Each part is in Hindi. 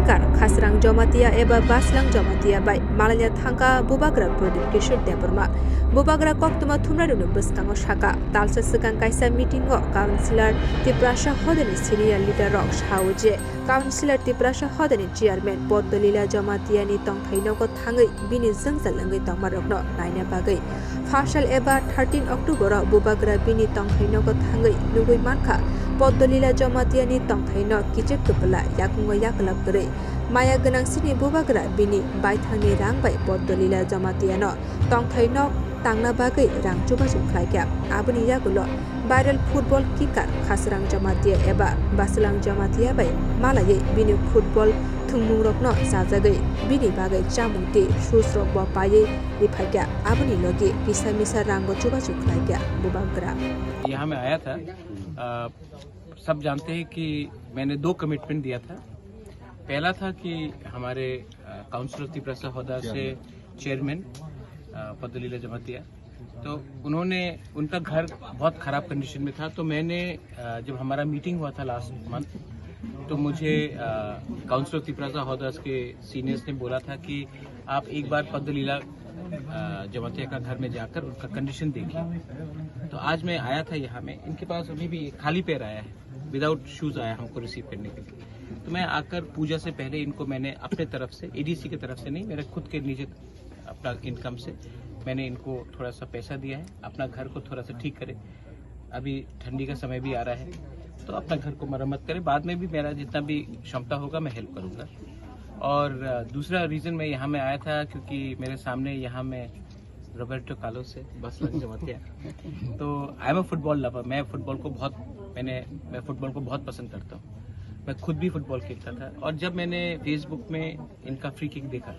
Kikar Khasrang Jamatia Eba Baslang Jamatia by Malaya Thanka Bubagra Prodin Kishur Deburma Bubagra Koktuma Tumradu Buskang Shaka Talsa Sukan Kaisa meeting of Councillor Tiprasha Hodani Senior Leader Rock Hauge Councillor Tiprasha Hodani Chairman Podolila Jamatiani Tong Tainoko Tangi Bini Zangzalangi Tomarokno Naina Bagai Fashal Eba 13 October Bubagra Bini Tong Tainoko Tangi Nugui Manka Podolila Jamatiani Tong Taino Kijak Kupala Yakunga Yakalab Gre Maya Ganang Sini Bubagra Bini Baitani Rang by Podolila Jamatiano Tong Taino Tangna Bagai Rang Chuba Suklaika Abuni Yagulo Viral Football Kikar Khasrang Jamatia Eba Baslang Jamatia by Malaya Bini Football Tungmurokno Sazagai Bini Bagai Jamuti Shusrok Bapaye Ripaga Abuni Logi Kisa Misa Rango Chuba Suklaika Bubagra यहाँ मैं आया था सब जानते हैं कि मैंने 2 कमिटमेंट दिया था। पहला था कि हमारे काउंसिलर तिप्रसा होदा से चेयरमैन पदलीला जमातिया, तो उन्होंने उनका घर बहुत ख़राब कंडीशन में था। तो मैंने जब हमारा मीटिंग हुआ था लास्ट मंथ, तो मुझे काउंसिलर तिप्रसा होदा के सीनियर्स ने बोला था कि आप एक बार पदलीला जमातिया का घर में जाकर उनका कंडीशन देखिए। तो आज मैं आया था यहाँ में, इनके पास अभी भी खाली पैर आया है, विदाउट शूज आया हमको रिसीव करने के लिए। तो मैं आकर पूजा से पहले इनको मैंने अपने तरफ से, एडीसी की तरफ से नहीं, मेरे खुद के निजी अपना इनकम से मैंने इनको थोड़ा सा पैसा दिया है, अपना घर को थोड़ा सा ठीक करे। अभी ठंडी का समय भी आ रहा है, तो अपना घर को मरम्मत करे। बाद में भी मेरा जितना भी क्षमता होगा मैं हेल्प करूँगा। और दूसरा रीज़न मैं यहाँ में आया था क्योंकि मेरे सामने यहाँ में रॉबर्टो कार्लोस से बसलंग जमातिया, तो I am a football lover. मैं फुटबॉल को बहुत पसंद करता हूँ। मैं खुद भी फुटबॉल खेलता था, और जब मैंने फेसबुक में इनका फ्री किक देखा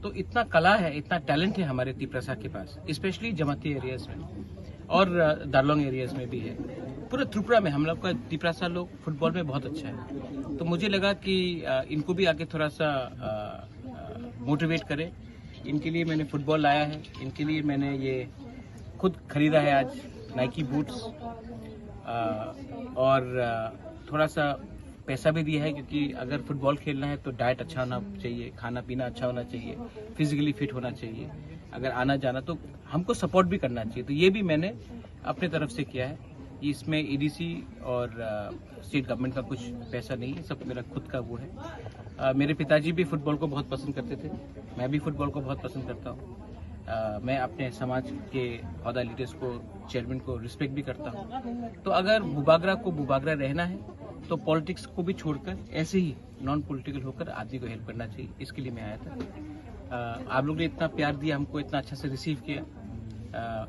तो इतना कला है, इतना टैलेंट है हमारे तिप्रसा के पास, स्पेशली जमाती एरियाज में और दारलोंग एरियाज में भी है। पूरे त्रिपुरा में हम लोग का तिप्रसा लोग फुटबॉल में बहुत अच्छा है। तो मुझे लगा कि इनको भी आके थोड़ा सा मोटिवेट करें। इनके लिए मैंने फुटबॉल लाया है, इनके लिए मैंने ये खुद खरीदा है आज नाइकी बूट्स, और थोड़ा सा पैसा भी दिया है क्योंकि अगर फुटबॉल खेलना है तो डाइट अच्छा होना चाहिए, खाना पीना अच्छा होना चाहिए, फिजिकली फिट होना चाहिए। अगर आना जाना तो हमको सपोर्ट भी करना चाहिए। तो ये भी मैंने अपने तरफ से किया है। इसमें एडीसी और स्टेट गवर्नमेंट का कुछ पैसा नहीं है, सब मेरा खुद का वो है। मेरे पिताजी भी फुटबॉल को बहुत पसंद करते थे, मैं भी फुटबॉल को बहुत पसंद करता हूँ। मैं अपने समाज के ओहदा लीडर्स को, चेयरमैन को रिस्पेक्ट भी करता हूँ। तो अगर बुबागरा को बुबागरा रहना है तो पॉलिटिक्स को भी छोड़कर ऐसे ही नॉन पॉलिटिकल होकर आदमी को हेल्प करना चाहिए। इसके लिए मैं आया था। आप लोग ने इतना प्यार दिया, हमको इतना अच्छा से रिसीव किया।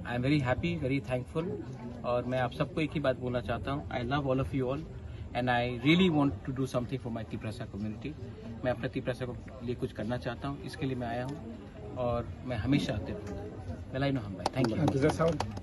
I am very happy, very thankful. और मैं आप सबको एक ही बात बोलना चाहता हूँ, I love all of you all and I really want to do something for my Tiprasa community. मैं अपने तिप्रसा को लिए कुछ करना चाहता हूँ, इसके लिए मैं आया हूँ और मैं हमेशा आते रहूँगा। Thank you.